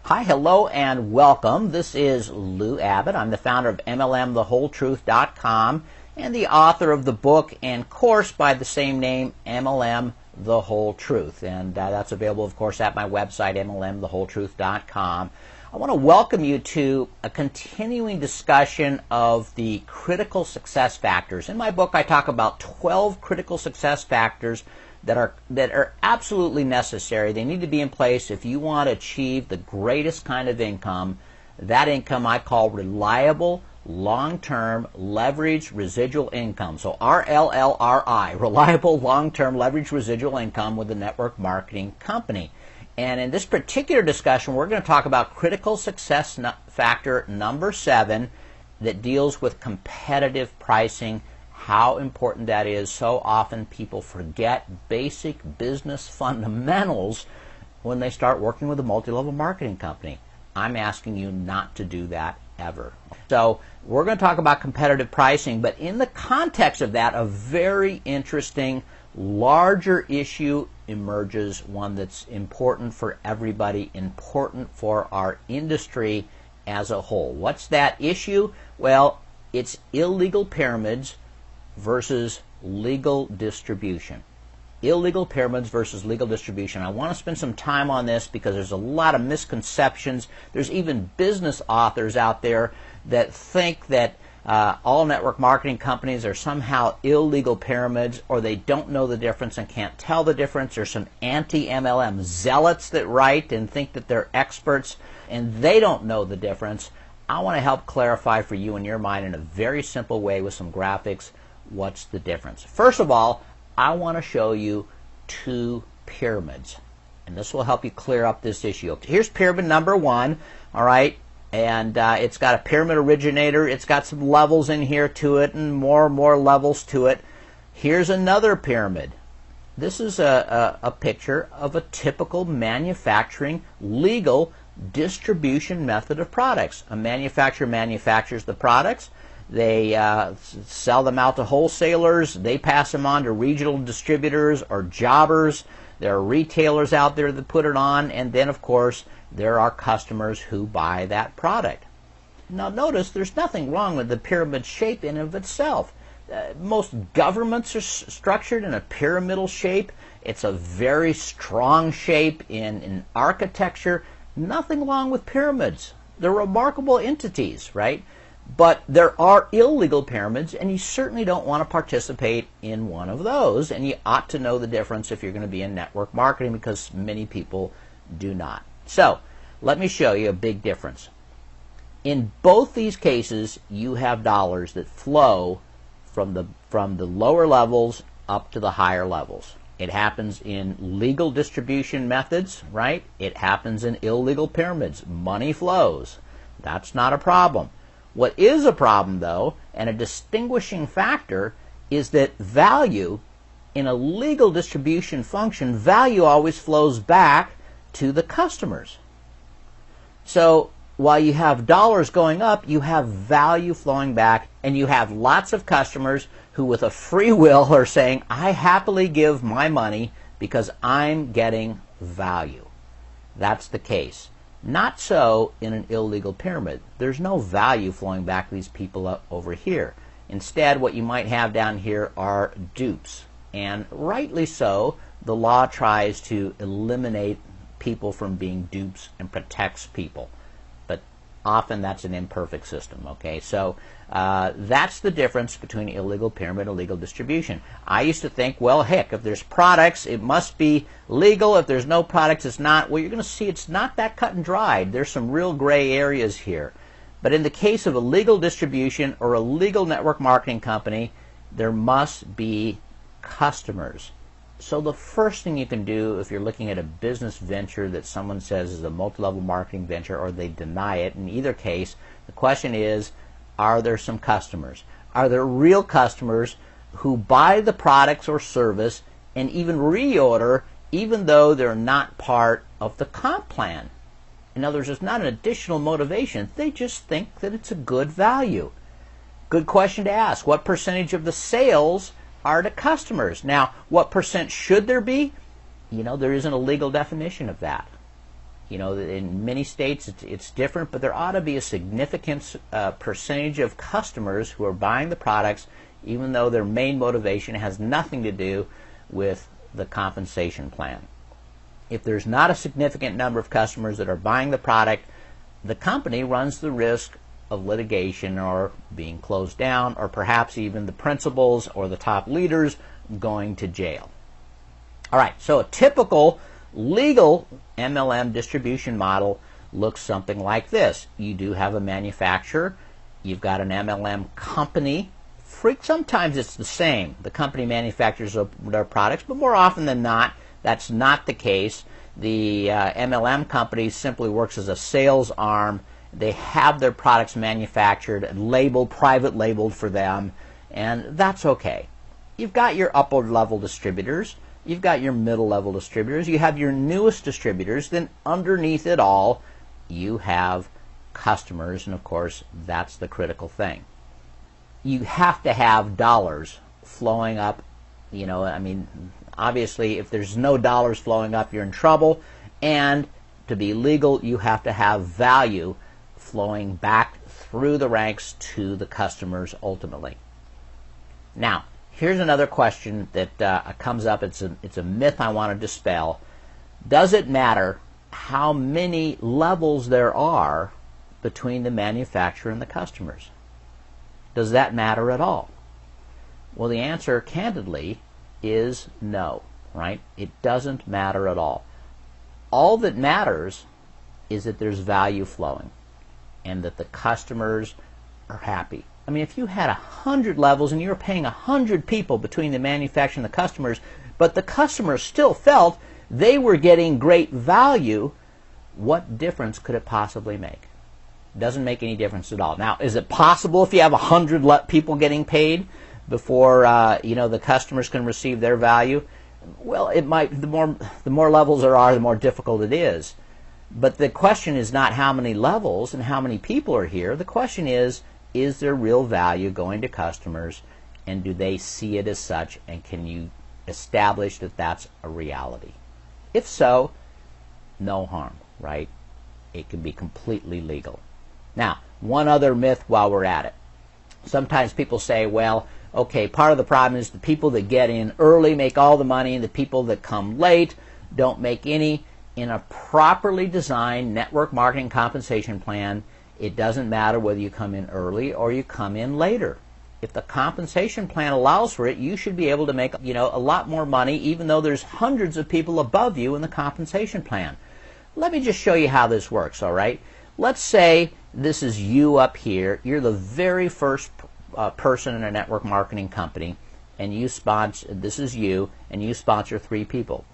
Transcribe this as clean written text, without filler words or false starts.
Hi, hello, and welcome. This is Lou Abbott. I'm the founder of MLMthewholetruth.com and the author of the book and course by the same name, MLM The Whole Truth. And that's available, of course, at my website, MLMthewholetruth.com. I want to welcome you to a continuing discussion of the critical success factors. In my book, I talk about 12 critical success factors that are absolutely necessary. They need to be in place if you want to achieve the greatest kind of income. That income I call reliable, long-term, leveraged residual income. So RLLRI, reliable, long-term, leveraged residual income with a network marketing company. And in this particular discussion, we're going to talk about critical success factor number 7 that deals with competitive pricing. How important that is. So often people forget basic business fundamentals when they start working with a multi-level marketing company. I'm asking you not to do that ever. So we're going to talk about competitive pricing, but in the context of that, a very interesting, larger issue emerges, one that's important for everybody, important for our industry as a whole. What's that issue? Well, it's illegal pyramids versus legal distribution. Illegal pyramids versus legal distribution. I want to spend some time on this because there's a lot of misconceptions. There's even business authors out there that think that all network marketing companies are somehow illegal pyramids, or they don't know the difference and can't tell the difference. There's some anti-MLM zealots that write and think that they're experts and they don't know the difference. I want to help clarify for you in your mind in a very simple way with some graphics what's the difference. First of all, I want to show you 2 pyramids, and this will help you clear up this issue. Here's pyramid number 1, all right, and it's got a pyramid originator. It's got some levels in here to it and more levels to it. Here's another pyramid. This is a picture of a typical manufacturing legal distribution method of products. A manufacturer manufactures the products. They sell them out to wholesalers. They pass them on to regional distributors or jobbers. There are retailers out there that put it on. And then, of course, there are customers who buy that product. Now, notice there's nothing wrong with the pyramid shape in and of itself. Most governments are structured in a pyramidal shape. It's a very strong shape in architecture. Nothing wrong with pyramids. They're remarkable entities, right? But there are illegal pyramids, and you certainly don't want to participate in one of those, and you ought to know the difference if you're going to be in network marketing, because many people do not. So let me show you a big difference. In both these cases, you have dollars that flow from the lower levels up to the higher levels. It happens in legal distribution methods, right? It happens in illegal pyramids. Money flows. That's not a problem. What is a problem, though, and a distinguishing factor, is that value in a legal distribution function, value always flows back to the customers. So while you have dollars going up, you have value flowing back, and you have lots of customers who with a free will are saying, I happily give my money because I'm getting value. That's the case. Not so in an illegal pyramid. There's no value flowing back to these people over here. Instead, what you might have down here are dupes. And rightly so, the law tries to eliminate people from being dupes and protects people. But often that's an imperfect system, okay? So that's the difference between illegal pyramid and legal distribution. I used to think, well, heck, if there's products, it must be legal. If there's no products, it's not. Well, you're going to see it's not that cut and dried. There's some real gray areas here. But in the case of a legal distribution or a legal network marketing company, there must be customers. So the first thing you can do if you're looking at a business venture that someone says is a multi-level marketing venture, or they deny it, in either case, the question is, are there some customers? Are there real customers who buy the products or service and even reorder even though they're not part of the comp plan? In other words, it's not an additional motivation. They just think that it's a good value. Good question to ask. What percentage of the sales are to customers? Now, what percent should there be? You know, there isn't a legal definition of that. You know, in many states it's different, but there ought to be a significant percentage of customers who are buying the products even though their main motivation has nothing to do with the compensation plan. If there's not a significant number of customers that are buying the product, the company runs the risk of litigation or being closed down, or perhaps even the principals or the top leaders going to jail. All right, so a typical legal MLM distribution model looks something like this. You do have a manufacturer, you've got an MLM company. Sometimes it's the same. The company manufactures their products, but more often than not, that's not the case. The MLM company simply works as a sales arm. They have their products manufactured and labeled, private labeled for them, and that's okay. You've got your upper level distributors, you've got your middle level distributors, you have your newest distributors, then underneath it all you have customers, and of course that's the critical thing. You have to have dollars flowing up. You know, I mean, obviously if there's no dollars flowing up, you're in trouble, and to be legal you have to have value flowing back through the ranks to the customers ultimately. Now, here's another question that comes up. It's a myth I want to dispel. Does it matter how many levels there are between the manufacturer and the customers? Does that matter at all? Well, the answer, candidly, is no, right? It doesn't matter at all. All that matters is that there's value flowing and that the customers are happy. I mean, if you had 100 levels and you were paying 100 people between the manufacturer and the customers, but the customers still felt they were getting great value, what difference could it possibly make? Doesn't make any difference at all. Now, is it possible if you have 100 people getting paid before the customers can receive their value? Well, it might. The more levels there are, the more difficult it is. But the question is not how many levels and how many people are here. The question is there real value going to customers, and do they see it as such, and can you establish that that's a reality? If so, no harm, right? It can be completely legal. Now, one other myth while we're at it. Sometimes people say, well, okay, part of the problem is the people that get in early make all the money, and the people that come late don't make any. In a properly designed network marketing compensation plan, it doesn't matter whether you come in early or you come in later. If the compensation plan allows for it, you should be able to make a lot more money even though there's hundreds of people above you in the compensation plan. Let me just show you how this works, all right? Let's say this is you up here. You're the very first person in a network marketing company, and you sponsor, this is you, and you sponsor 3 people.